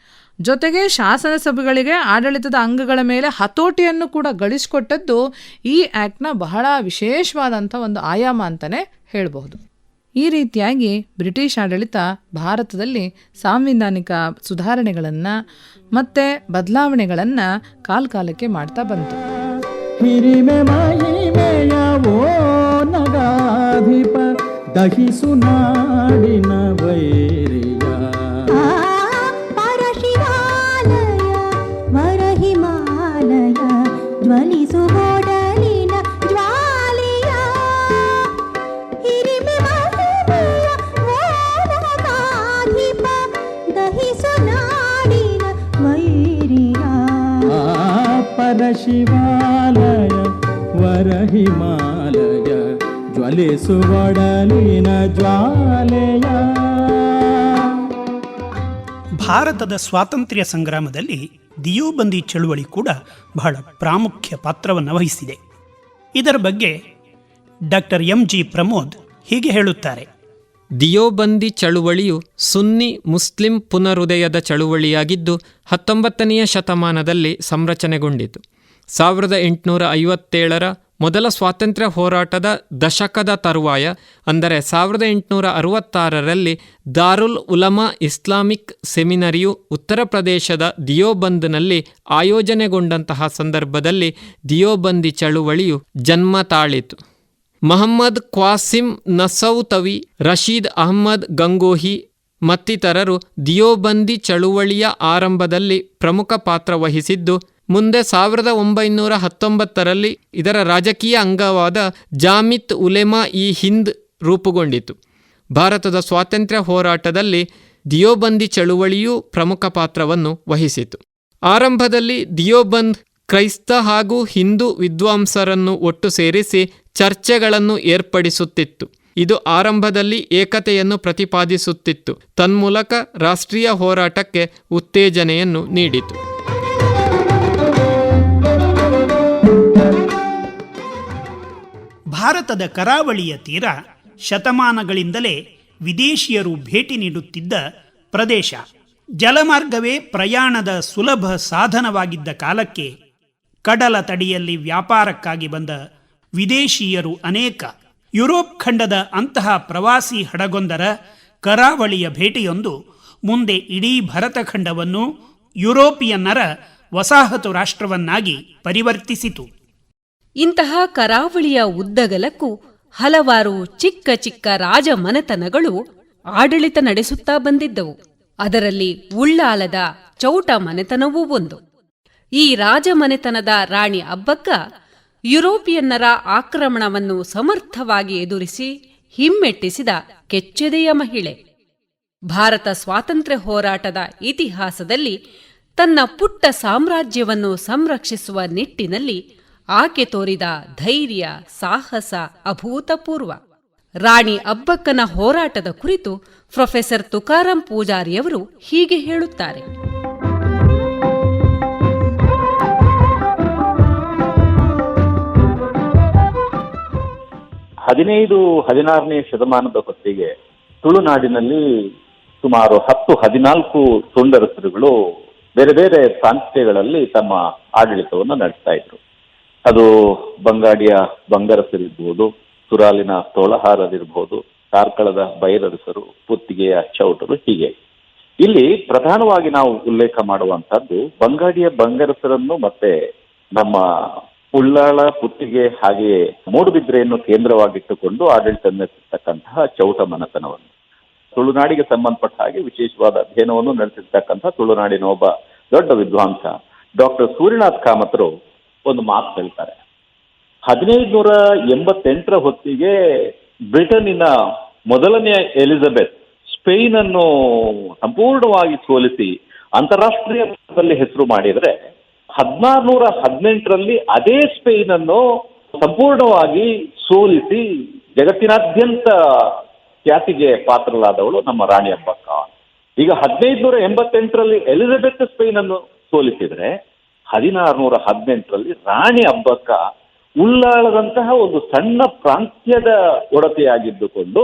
ಜೊತೆಗೆ ಶಾಸನ ಸಭೆಗಳಿಗೆ ಆಡಳಿತದ ಅಂಗಗಳ ಮೇಲೆ ಹತೋಟಿಯನ್ನು ಕೂಡ ಗಳಿಸಿಕೊಟ್ಟದ್ದು ಈ ಆ್ಯಕ್ಟ್ನ ಬಹಳ ವಿಶೇಷವಾದಂಥ ಒಂದು ಆಯಾಮ ಅಂತಲೇ ಹೇಳಬಹುದು. ಈ ರೀತಿಯಾಗಿ ಬ್ರಿಟಿಷ್ ಆಡಳಿತ ಭಾರತದಲ್ಲಿ ಸಾಂವಿಧಾನಿಕ ಸುಧಾರಣೆಗಳನ್ನು ಮತ್ತು ಬದಲಾವಣೆಗಳನ್ನು ಕಾಲಕಾಲಕ್ಕೆ ಮಾಡ್ತಾ ಬಂತು. ಹಿರಿಮೆ ಮಹಿಮೆಯ ಓ ನಗಾಧಿಪ ದಹಿಸು ನಾಡಿನ ವೈರಿಯ ಪರಶಿವಾಲಯ ವರಹಿಮಾಲಯ ಜ್ವಲಿಸುಗೊಡಲಿನ ಜ್ವಾಲೆಯ ಹಿರಿಮೆ ಮಹಿಮೆಯ ಓನಗಾಧಿಪ ದಹಿಸು ನಾಡಿನ ವೈರಿಯ ಪರಶಿವಾಲಯ ವರಹಿಮಾಲಯ ಜ್ವಲಿಸುವಡಲಿನ ಜ್ವಾಲೆಯ. ಭಾರತದ ಸ್ವಾತಂತ್ರ್ಯ ಸಂಗ್ರಾಮದಲ್ಲಿ ದಿಯೋಬಂದಿ ಚಳುವಳಿ ಕೂಡ ಬಹಳ ಪ್ರಾಮುಖ್ಯ ಪಾತ್ರವನ್ನು ವಹಿಸಿದೆ. ಇದರ ಬಗ್ಗೆ ಡಾಕ್ಟರ್ ಎಂ.ಜಿ. ಪ್ರಮೋದ್ ಹೀಗೆ ಹೇಳುತ್ತಾರೆ. ದಿಯೋಬಂದಿ ಚಳುವಳಿಯು ಸುನ್ನಿ ಮುಸ್ಲಿಂ ಪುನರುದಯದ ಚಳುವಳಿಯಾಗಿದ್ದು 19ನೆಯ ಶತಮಾನದಲ್ಲಿ ಸಂರಚನೆಗೊಂಡಿತು. 1857ರ ಮೊದಲ ಸ್ವಾತಂತ್ರ್ಯ ಹೋರಾಟದ ದಶಕದ ತರುವಾಯ ಅಂದರೆ 1866ರಲ್ಲಿ ದಾರುಲ್ ಉಲಮಾ ಇಸ್ಲಾಮಿಕ್ ಸೆಮಿನರಿಯು ಉತ್ತರ ಪ್ರದೇಶದ ದಿಯೋಬಂದ್ನಲ್ಲಿ ಆಯೋಜನೆಗೊಂಡಂತಹ ಸಂದರ್ಭದಲ್ಲಿ ದಿಯೋಬಂದಿ ಚಳುವಳಿಯು ಜನ್ಮ ತಾಳಿತು. ಮಹಮ್ಮದ್ ಕ್ವಾಸಿಂ ನಸೌತವಿ, ರಶೀದ್ ಅಹ್ಮದ್ ಗಂಗೋಹಿ ಮತ್ತಿತರರು ದಿಯೋಬಂದಿ ಚಳುವಳಿಯ ಆರಂಭದಲ್ಲಿ ಪ್ರಮುಖ ಪಾತ್ರ ವಹಿಸಿದ್ದು, ಮುಂದೆ 1919ರಲ್ಲಿ ಇದರ ರಾಜಕೀಯ ಅಂಗವಾದ ಜಾಮಿತ್ ಉಲೆಮಾ ಇ ಹಿಂದ್ ರೂಪುಗೊಂಡಿತು. ಭಾರತದ ಸ್ವಾತಂತ್ರ್ಯ ಹೋರಾಟದಲ್ಲಿ ದಿಯೋಬಂದಿ ಚಳುವಳಿಯೂ ಪ್ರಮುಖ ಪಾತ್ರವನ್ನು ವಹಿಸಿತು. ಆರಂಭದಲ್ಲಿ ದಿಯೋಬಂದ್ ಕ್ರೈಸ್ತ ಹಾಗೂ ಹಿಂದೂ ವಿದ್ವಾಂಸರನ್ನು ಒಟ್ಟು ಸೇರಿಸಿ ಚರ್ಚೆಗಳನ್ನು ಏರ್ಪಡಿಸುತ್ತಿತ್ತು. ಇದು ಆರಂಭದಲ್ಲಿ ಏಕತೆಯನ್ನು ಪ್ರತಿಪಾದಿಸುತ್ತಿತ್ತು. ತನ್ಮೂಲಕ ರಾಷ್ಟ್ರೀಯ ಹೋರಾಟಕ್ಕೆ ಉತ್ತೇಜನೆಯನ್ನು ನೀಡಿತು. ಭಾರತದ ಕರಾವಳಿಯ ತೀರ ಶತಮಾನಗಳಿಂದಲೇ ವಿದೇಶಿಯರು ಭೇಟಿ ನೀಡುತ್ತಿದ್ದ ಪ್ರದೇಶ. ಜಲಮಾರ್ಗವೇ ಪ್ರಯಾಣದ ಸುಲಭ ಸಾಧನವಾಗಿದ್ದ ಕಾಲಕ್ಕೆ ಕಡಲ ತಡಿಯಲ್ಲಿ ವ್ಯಾಪಾರಕ್ಕಾಗಿ ಬಂದ ವಿದೇಶೀಯರು ಅನೇಕ. ಯುರೋಪ್ ಖಂಡದ ಅಂತಹ ಪ್ರವಾಸಿ ಹಡಗೊಂದರ ಕರಾವಳಿಯ ಭೇಟಿಯೊಂದು ಮುಂದೆ ಇಡೀ ಭರತಖಂಡವನ್ನು ಯುರೋಪಿಯನ್ನರ ವಸಾಹತು ರಾಷ್ಟ್ರವನ್ನಾಗಿ ಪರಿವರ್ತಿಸಿತು. ಇಂತಹ ಕರಾವಳಿಯ ಉದ್ದಗಲಕ್ಕೂ ಹಲವಾರು ಚಿಕ್ಕ ಚಿಕ್ಕ ರಾಜಮನೆತನಗಳು ಆಡಳಿತ ನಡೆಸುತ್ತಾ ಬಂದಿದ್ದವು. ಅದರಲ್ಲಿ ಉಳ್ಳಾಲದ ಚೌಟ ಮನೆತನವೂ ಒಂದು. ಈ ರಾಜಮನೆತನದ ರಾಣಿ ಅಬ್ಬಕ್ಕ ಯುರೋಪಿಯನ್ನರ ಆಕ್ರಮಣವನ್ನು ಸಮರ್ಥವಾಗಿ ಎದುರಿಸಿ ಹಿಮ್ಮೆಟ್ಟಿಸಿದ ಕೆಚ್ಚೆದೆಯ ಮಹಿಳೆ. ಭಾರತ ಸ್ವಾತಂತ್ರ್ಯ ಹೋರಾಟದ ಇತಿಹಾಸದಲ್ಲಿ ತನ್ನ ಪುಟ್ಟ ಸಾಮ್ರಾಜ್ಯವನ್ನು ಸಂರಕ್ಷಿಸುವ ನಿಟ್ಟಿನಲ್ಲಿ ಆಕೆ ತೋರಿದ ಧೈರ್ಯ, ಸಾಹಸ ಅಭೂತಪೂರ್ವ. ರಾಣಿ ಅಬ್ಬಕ್ಕನ ಹೋರಾಟದ ಕುರಿತು ಪ್ರೊಫೆಸರ್ ತುಕಾರಾಂ ಪೂಜಾರಿಯವರು ಹೀಗೆ ಹೇಳುತ್ತಾರೆ. ಹದಿನೈದು 16ನೇ ಶತಮಾನದ ಹೊತ್ತಿಗೆ ತುಳುನಾಡಿನಲ್ಲಿ ಸುಮಾರು 10-14 ಸುಂದರಸರುಗಳು ಬೇರೆ ಬೇರೆ ಪ್ರಾಂತ್ಯಗಳಲ್ಲಿ ತಮ್ಮ ಆಡಳಿತವನ್ನು ನಡೆಸ್ತಾ ಇದ್ರು. ಅದು ಬಂಗಾಡಿಯ ಬಂಗರಸರಿರ್ಬೋದು, ತುರಾಲಿನ ತೋಳಹಾರರಿರ್ಬೋದು, ಕಾರ್ಕಳದ ಬೈರರಸರು, ಪುತ್ತಿಗೆಯ ಚೌಟರು, ಹೀಗೆ. ಇಲ್ಲಿ ಪ್ರಧಾನವಾಗಿ ನಾವು ಉಲ್ಲೇಖ ಮಾಡುವಂತಹದ್ದು ಬಂಗಾಡಿಯ ಬಂಗರಸರನ್ನು ಮತ್ತೆ ನಮ್ಮ ಉಳ್ಳಾಳ, ಪುತ್ತಿಗೆ ಹಾಗೆಯೇ ಮೂಡುಬಿದ್ರೆಯನ್ನು ಕೇಂದ್ರವಾಗಿಟ್ಟುಕೊಂಡು ಆಡಳಿತ ನಡೆಸಿರ್ತಕ್ಕಂತಹ ಚೌಟ ಮನೆತನವನ್ನು. ತುಳುನಾಡಿಗೆ ಸಂಬಂಧಪಟ್ಟ ಹಾಗೆ ವಿಶೇಷವಾದ ಅಧ್ಯಯನವನ್ನು ನಡೆಸಿರ್ತಕ್ಕಂಥ ತುಳುನಾಡಿನ ಒಬ್ಬ ದೊಡ್ಡ ವಿದ್ವಾಂಸ ಡಾಕ್ಟರ್ ಸೂರ್ಯನಾಥ್ ಕಾಮತರು ಒಂದು ಮಾತು ಹೇಳ್ತಾರೆ. 1588ರ ಹೊತ್ತಿಗೆ ಬ್ರಿಟನ್ನಿನ ಮೊದಲನೆಯ ಎಲಿಜಬೆತ್ ಸ್ಪೇನ್ ಅನ್ನು ಸಂಪೂರ್ಣವಾಗಿ ಸೋಲಿಸಿ ಅಂತಾರಾಷ್ಟ್ರೀಯ ಮಟ್ಟದಲ್ಲಿ ಹೆಸರು ಮಾಡಿದರೆ 1618ರಲ್ಲಿ ಅದೇ ಸ್ಪೇನ್ ಅನ್ನು ಸಂಪೂರ್ಣವಾಗಿ ಸೋಲಿಸಿ ಜಗತ್ತಿನಾದ್ಯಂತ ಖ್ಯಾತಿಗೆ ಪಾತ್ರರಾದವಳು ನಮ್ಮ ರಾಣಿ ಅಬ್ಬಕ್ಕ. ಈಗ 1588ರಲ್ಲಿ ಎಲಿಜಬೆತ್ ಸ್ಪೇನ್ ಅನ್ನು ಸೋಲಿಸಿದ್ರೆ 1618ರಲ್ಲಿ ರಾಣಿ ಅಬ್ಬಕ್ಕ ಉಳ್ಳಾಳದಂತಹ ಒಂದು ಸಣ್ಣ ಪ್ರಾಂತ್ಯದ ಒಡತೆಯಾಗಿದ್ದುಕೊಂಡು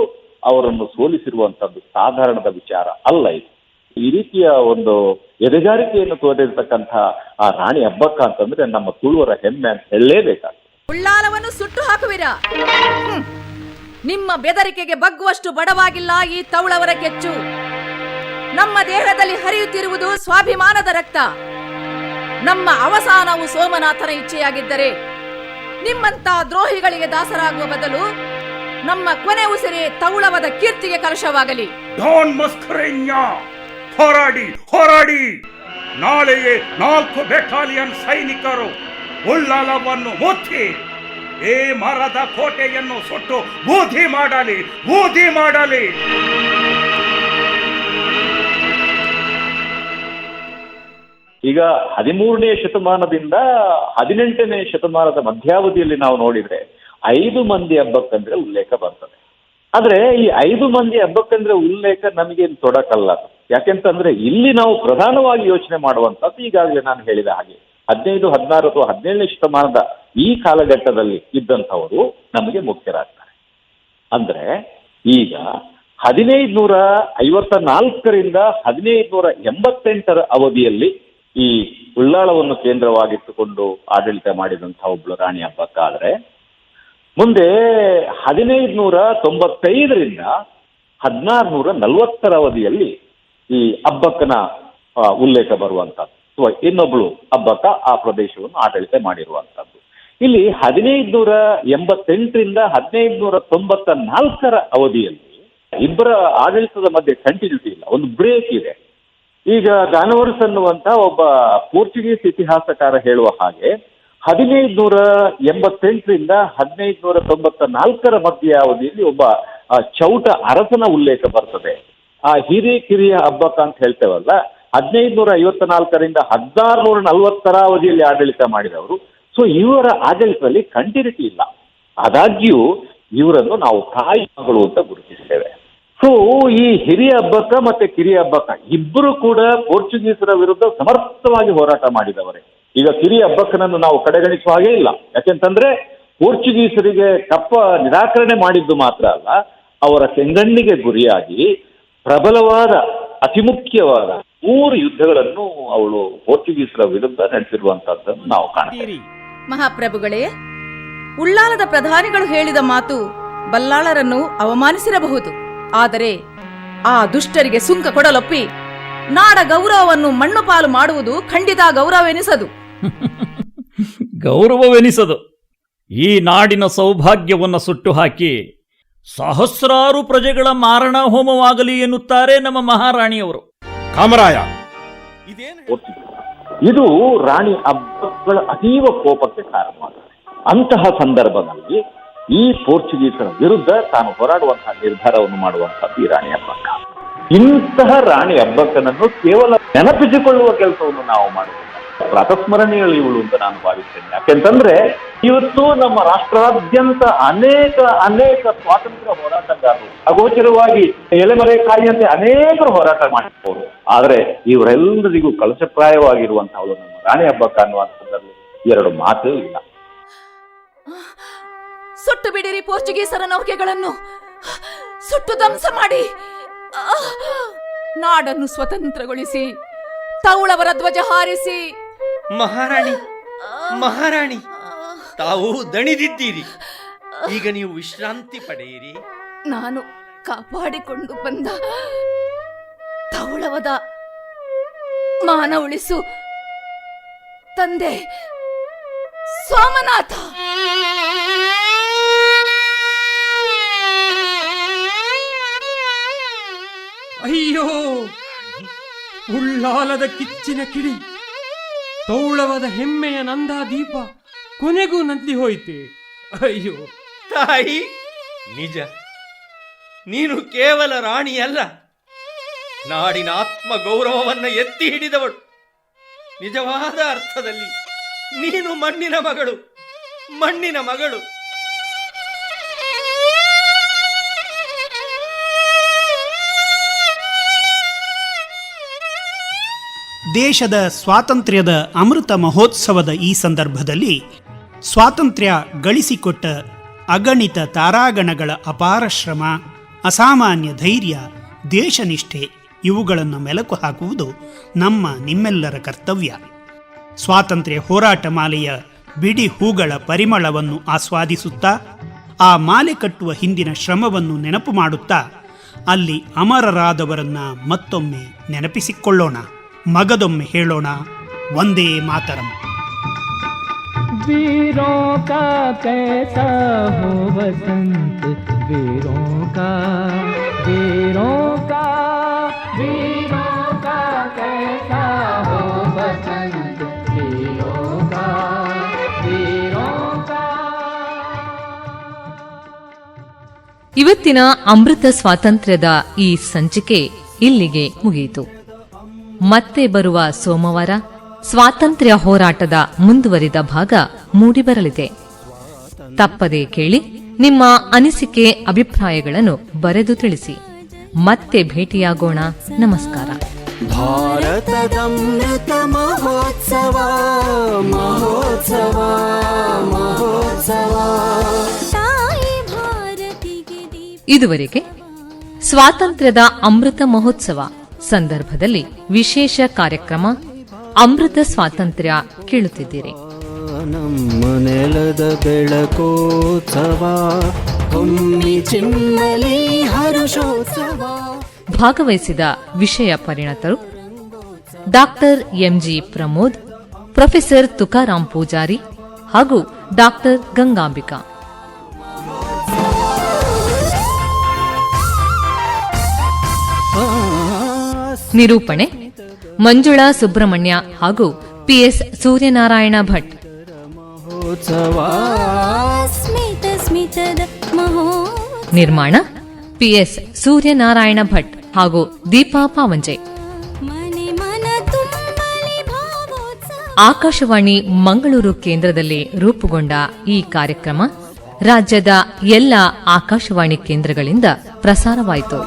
ಅವರನ್ನು ಸೋಲಿಸಿರುವಂತದ್ದು ಸಾಧಾರಣದ ವಿಚಾರ ಅಲ್ಲ ಇದು. ಈ ರೀತಿಯ ಒಂದು ಎದೆಗಾರಿಕೆಯನ್ನು ತೋರಿರ್ತಕ್ಕಂಥ ಆ ರಾಣಿ ಅಬ್ಬಕ್ಕ ಅಂತಂದ್ರೆ ನಮ್ಮ ತುಳುವರ ಹೆಮ್ಮೆ ಅಂತ ಹೇಳಲೇಬೇಕಾಗ್ತದೆ. ಉಳ್ಳಾಲವನ್ನು ಸುಟ್ಟು ಹಾಕುವಿರಾ? ನಿಮ್ಮ ಬೆದರಿಕೆಗೆ ಬಗ್ಗುವಷ್ಟು ಬಡವಾಗಿಲ್ಲ ಈ ತೌಳವರ ಕೆಚ್ಚು. ನಮ್ಮ ದೇಹದಲ್ಲಿ ಹರಿಯುತ್ತಿರುವುದು ಸ್ವಾಭಿಮಾನದ ರಕ್ತ. ನಮ್ಮ ಅವಸಾನವು ಸೋಮನಾಥನ ಇಚ್ಛೆಯಾಗಿದ್ದರೆ ನಿಮ್ಮಂತ ದ್ರೋಹಿಗಳಿಗೆ ದಾಸರಾಗುವ ಬದಲು ನಮ್ಮ ಕೊನೆ ಉಸಿರೇ ತೌಳವದ ಕೀರ್ತಿಗೆ ಕಲಶವಾಗಲಿ. ಡಾನ್ ಮಸ್ಕರೇನ್ಯ, ಹೋರಾಡಿ ಹೋರಾಡಿ. ನಾಳೆಯೇ 4 ಬೆಟಾಲಿಯನ್ ಸೈನಿಕರು ಉಳ್ಳಾಲವನ್ನು ಮುಚ್ಚಿ ಈ ಮರದ ಕೋಟೆಯನ್ನು ಸುಟ್ಟು ಬೂದಿ ಮಾಡಲಿ, ಬೂದಿ ಮಾಡಲಿ. ಈಗ 13ನೇ ಶತಮಾನದಿಂದ 18ನೇ ಶತಮಾನದ ಮಧ್ಯಾವಧಿಯಲ್ಲಿ ನಾವು ನೋಡಿದ್ರೆ 5 ಮಂದಿ ಹಬ್ಬಕ್ಕಂದ್ರೆ ಉಲ್ಲೇಖ ಬರ್ತದೆ. ಆದ್ರೆ ಈ 5 ಮಂದಿ ಹಬ್ಬಕ್ಕಂದ್ರೆ ಉಲ್ಲೇಖ ನಮಗೇನು ತೊಡಕಲ್ಲ. ಯಾಕೆಂತಂದ್ರೆ ಇಲ್ಲಿ ನಾವು ಪ್ರಧಾನವಾಗಿ ಯೋಚನೆ ಮಾಡುವಂತದ್ದು ಈಗಾಗಲೇ ನಾನು ಹೇಳಿದ ಹಾಗೆ 15, 16 ಅಥವಾ 17ನೇ ಶತಮಾನದ ಈ ಕಾಲಘಟ್ಟದಲ್ಲಿ ಇದ್ದಂಥವರು ನಮಗೆ ಮುಖ್ಯರಾಗ್ತಾರೆ. ಅಂದ್ರೆ ಈಗ 1554ರಿಂದ 1588 ಅವಧಿಯಲ್ಲಿ ಈ ಉಳ್ಳಾಳವನ್ನು ಕೇಂದ್ರವಾಗಿಟ್ಟುಕೊಂಡು ಆಡಳಿತ ಮಾಡಿದಂತಹ ಒಬ್ಳು ರಾಣಿ ಅಬ್ಬಕ್ಕ ಆದ್ರೆ, ಮುಂದೆ 1595ರಿಂದ 1640 ಅವಧಿಯಲ್ಲಿ ಈ ಅಬ್ಬಕ್ಕನ ಉಲ್ಲೇಖ ಬರುವಂತದ್ದು ಅಥವಾ ಇನ್ನೊಬ್ಳು ಅಬ್ಬಕ್ಕ ಆ ಪ್ರದೇಶವನ್ನು ಆಡಳಿತ ಮಾಡಿರುವಂತದ್ದು. ಇಲ್ಲಿ 1588ರಿಂದ 1594 ಅವಧಿಯಲ್ಲಿ ಇಬ್ಬರ ಆಡಳಿತದ ಮಧ್ಯೆ ಕಂಟಿನ್ಯೂಟಿ ಇಲ್ಲ, ಒಂದು ಬ್ರೇಕ್ ಇದೆ. ಈಗ ಗಾನವರ್ಸ್ ಅನ್ನುವಂತ ಒಬ್ಬ ಪೋರ್ಚುಗೀಸ್ ಇತಿಹಾಸಕಾರ ಹೇಳುವ ಹಾಗೆ 1588ರಿಂದ 1594 ಮಧ್ಯ ಅವಧಿಯಲ್ಲಿ ಒಬ್ಬ ಚೌಟ ಅರಸನ ಉಲ್ಲೇಖ ಬರ್ತದೆ. ಆ ಹಿರಿಯ ಅಬ್ಬಕ್ಕ ಅಂತ ಹೇಳ್ತೇವಲ್ಲ, 1554ರಿಂದ 1640 ಅವಧಿಯಲ್ಲಿ ಆಡಳಿತ ಮಾಡಿದವರು. ಸೊ ಇವರ ಆಡಳಿತದಲ್ಲಿ ಕಂಟಿನ್ಯೂಟಿ ಇಲ್ಲ. ಆದಾಗ್ಯೂ ಇವರನ್ನು ನಾವು ತಾಯಿ ಮಗಳು ಅಂತ ಗುರುತಿಸ್ತೇವೆ. ಸೊ ಈ ಹಿರಿಯ ಹಬ್ಬಕ್ಕ ಮತ್ತೆ ಕಿರಿಯ ಹಬ್ಬಕ್ಕ ಇಬ್ಬರು ಕೂಡ ಪೋರ್ಚುಗೀಸರ ವಿರುದ್ಧ ಸಮರ್ಥವಾಗಿ ಹೋರಾಟ ಮಾಡಿದವರೇ. ಈಗ ಕಿರಿಯ ಹಬ್ಬಕ್ಕನನ್ನು ನಾವು ಕಡೆಗಣಿಸುವ ಹಾಗೆ ಇಲ್ಲ. ಯಾಕೆಂತಂದ್ರೆ ಪೋರ್ಚುಗೀಸರಿಗೆ ಕಪ್ಪ ನಿರಾಕರಣೆ ಮಾಡಿದ್ದು ಮಾತ್ರ ಅಲ್ಲ, ಅವರ ಕೆಂಗಣ್ಣಿಗೆ ಗುರಿಯಾಗಿ ಪ್ರಬಲವಾದ ಅತಿ ಮುಖ್ಯವಾದ 3 ಯುದ್ಧಗಳನ್ನು ಅವಳು ಪೋರ್ಚುಗೀಸರ ವಿರುದ್ಧ ನಡೆಸಿರುವಂತಹದ್ದನ್ನು ನಾವು ಕಾಣ್ತೀವಿ. ಮಹಾಪ್ರಭುಗಳೇ, ಉಳ್ಳಾಲದ ಪ್ರಧಾನಿಗಳು ಹೇಳಿದ ಮಾತು ಬಲ್ಲಾಳರನ್ನು ಅವಮಾನಿಸಿರಬಹುದು. ಆದರೆ ಆ ದುಷ್ಟರಿಗೆ ಸುಂಕ ಕೊಡಲೊಪ್ಪಿ ನಾಡ ಗೌರವವನ್ನು ಮಣ್ಣು ಪಾಲು ಮಾಡುವುದು ಖಂಡಿತ ಗೌರವವೆನಿಸದು. ಗೌರವವೆನಿಸದು. ಈ ನಾಡಿನ ಸೌಭಾಗ್ಯವನ್ನು ಸುಟ್ಟು ಹಾಕಿ ಸಹಸ್ರಾರು ಪ್ರಜೆಗಳ ಮಾರಣ ಹೋಮವಾಗಲಿ ಎನ್ನುತ್ತಾರೆ ನಮ್ಮ ಮಹಾರಾಣಿಯವರು. ಕಾಮರಾಯ, ಇದು ರಾಣಿ ಅಬ್ಬಕ್ಕಳ ಅತೀವ ಕೋಪಕ್ಕೆ ಕಾರಣವಾಗಿದೆ. ಅಂತಹ ಸಂದರ್ಭದಲ್ಲಿ ಈ ಪೋರ್ಚುಗೀಸರ ವಿರುದ್ಧ ತಾನು ಹೋರಾಡುವಂತಹ ನಿರ್ಧಾರವನ್ನು ಮಾಡುವಂತಹದ್ದು ಈ ರಾಣಿ ಅಬ್ಬಕ್ಕ. ಇಂತಹ ರಾಣಿ ಅಬ್ಬಕ್ಕನನ್ನು ಕೇವಲ ನೆನಪಿಸಿಕೊಳ್ಳುವ ಕೆಲಸವನ್ನು ನಾವು ಮಾಡುವುದಿಲ್ಲ, ಪ್ರಾತಸ್ಮರಣೀಯಳು ಇವಳು ಅಂತ ನಾನು ಭಾವಿಸ್ತೇನೆ. ಯಾಕೆಂತಂದ್ರೆ ಇವತ್ತು ನಮ್ಮ ರಾಷ್ಟ್ರಾದ್ಯಂತ ಅನೇಕ ಸ್ವಾತಂತ್ರ್ಯ ಹೋರಾಟಗಾರರು ಅಗೋಚರವಾಗಿ ಎಲೆಮರೆ ಕಾಯಿಯಂತೆ ಅನೇಕರು ಹೋರಾಟ ಮಾಡಿರ್ಬೋದು. ಆದರೆ ಇವರೆಲ್ಲರಿಗೂ ಕಳಶಪ್ರಾಯವಾಗಿರುವಂತಹಳು ನಮ್ಮ ರಾಣಿ ಅಬ್ಬಕ್ಕ ಅನ್ನುವಂಥದ್ದಲ್ಲಿ 2 ಮಾತು ಇಲ್ಲ. ಸುಟ್ಟು ಬಿಡಿರಿ ಪೋರ್ಚುಗೀಸರ ನೌಕೆಗಳನ್ನು, ಸುಟ್ಟು ಧ್ವಂಸ ಮಾಡಿ ನಾಡನ್ನು ಸ್ವತಂತ್ರಗೊಳಿಸಿ ತೌಳವರ ಧ್ವಜ ಹಾರಿಸಿ. ಮಹಾರಾಣಿ, ತಾವು ದಣಿದಿದ್ದೀರಿ, ಈಗ ನೀವು ವಿಶ್ರಾಂತಿ ಪಡೆಯಿರಿ. ನಾನು ಕಾಪಾಡಿಕೊಂಡು ಬಂದ ತೌಳವದ ಮಾನ ಉಳಿಸು ತಂದೆ ಸೋಮನಾಥ. ಅಯ್ಯೋ, ಉಳ್ಳಾಲದ ಕಿಚ್ಚಿನ ಕಿಡಿ, ತೌಳವದ ಹೆಮ್ಮೆಯ ನಂದಾದೀಪ ಕೊನೆಗೂ ನಂದಿ ಹೋಯಿತೆ. ಅಯ್ಯೋ ತಾಯಿ, ನಿಜ, ನೀನು ಕೇವಲ ರಾಣಿಯಲ್ಲ, ನಾಡಿನ ಆತ್ಮ ಗೌರವವನ್ನ ಎತ್ತಿ ಹಿಡಿದವಳು. ನಿಜವಾದ ಅರ್ಥದಲ್ಲಿ ನೀನು ಮಣ್ಣಿನ ಮಗಳು. ದೇಶದ ಸ್ವಾತಂತ್ರ್ಯದ ಅಮೃತ ಮಹೋತ್ಸವದ ಈ ಸಂದರ್ಭದಲ್ಲಿ ಸ್ವಾತಂತ್ರ್ಯ ಗಳಿಸಿಕೊಟ್ಟ ಅಗಣಿತ ತಾರಾಗಣಗಳ ಅಪಾರ ಶ್ರಮ, ಅಸಾಮಾನ್ಯ ಧೈರ್ಯ, ದೇಶನಿಷ್ಠೆ ಇವುಗಳನ್ನು ಮೆಲುಕು ಹಾಕುವುದು ನಿಮ್ಮೆಲ್ಲರ ಕರ್ತವ್ಯ. ಸ್ವಾತಂತ್ರ್ಯ ಹೋರಾಟ ಮಾಲೆಯ ಬಿಡಿ ಹೂಗಳ ಪರಿಮಳವನ್ನು ಆಸ್ವಾದಿಸುತ್ತಾ, ಆ ಮಾಲೆ ಕಟ್ಟುವ ಹಿಂದಿನ ಶ್ರಮವನ್ನು ನೆನಪು ಮಾಡುತ್ತಾ, ಅಲ್ಲಿ ಅಮರರಾದವರನ್ನ ಮತ್ತೊಮ್ಮೆ ನೆನಪಿಸಿಕೊಳ್ಳೋಣ. ಮಗದೊಮ್ಮೆ ಹೇಳೋಣ, ವಂದೇ ಮಾತರಂ. वीरों का कैसा हो बसंत, वीरों का वीरों का वीरों का कैसा हो बसंत, वीरों का वीरों का. ಇವತ್ತಿನ ಅಮೃತ ಸ್ವಾತಂತ್ರ್ಯದ ಈ ಸಂಚಿಕೆ ಇಲ್ಲಿಗೆ ಮುಗಿಯಿತು. ಮತ್ತೆ ಬರುವ ಸೋಮವಾರ ಸ್ವಾತಂತ್ರ್ಯ ಹೋರಾಟದ ಮುಂದುವರಿದ ಭಾಗ ಮೂಡಿಬರಲಿದೆ. ತಪ್ಪದೇ ಕೇಳಿ. ನಿಮ್ಮ ಅನಿಸಿಕೆ ಅಭಿಪ್ರಾಯಗಳನ್ನು ಬರೆದು ತಿಳಿಸಿ. ಮತ್ತೆ ಭೇಟಿಯಾಗೋಣ. ನಮಸ್ಕಾರ. ಭಾರತದಮೃತ ಮಹೋತ್ಸವ ಮಹೋತ್ಸವ ಮಹೋತ್ಸವ. ಇದುವರೆಗೆ ಸ್ವಾತಂತ್ರ್ಯದ ಅಮೃತ ಮಹೋತ್ಸವ ಸಂದರ್ಭದಲ್ಲಿ ವಿಶೇಷ ಕಾರ್ಯಕ್ರಮ ಅಮೃತ ಸ್ವಾತಂತ್ರ್ಯ ಕೇಳುತ್ತಿದ್ದೀರಿ. ನಮ್ಮ ನೆಲದ ಬೆಳಕೋತ್ಸವ, ಹೊಮ್ಮಿ ಚಿಮ್ಮಲಿ ಹರುಷೋತ್ಸವ. ಭಾಗವಹಿಸಿದ ವಿಷಯ ಪರಿಣತರು doctor MG Pramod, professor Tukaram Poojari ಹಾಗೂ ಡಾಕ್ಟರ್ ಗಂಗಾಂಬಿಕಾ. ನಿರೂಪಣೆ ಮಂಜುಳಾ ಸುಬ್ರಹ್ಮಣ್ಯ ಹಾಗೂ ಪಿಎಸ್ ಸೂರ್ಯನಾರಾಯಣ ಭಟ್. ನಿರ್ಮಾಣ ಪಿಎಸ್ ಸೂರ್ಯನಾರಾಯಣ ಭಟ್ ಹಾಗೂ ದೀಪಾ ಪಾವಂಜೆ. ಆಕಾಶವಾಣಿ ಮಂಗಳೂರು ಕೇಂದ್ರದಲ್ಲಿ ರೂಪುಗೊಂಡ ಈ ಕಾರ್ಯಕ್ರಮ ರಾಜ್ಯದ ಎಲ್ಲ ಆಕಾಶವಾಣಿ ಕೇಂದ್ರಗಳಿಂದ ಪ್ರಸಾರವಾಯಿತು.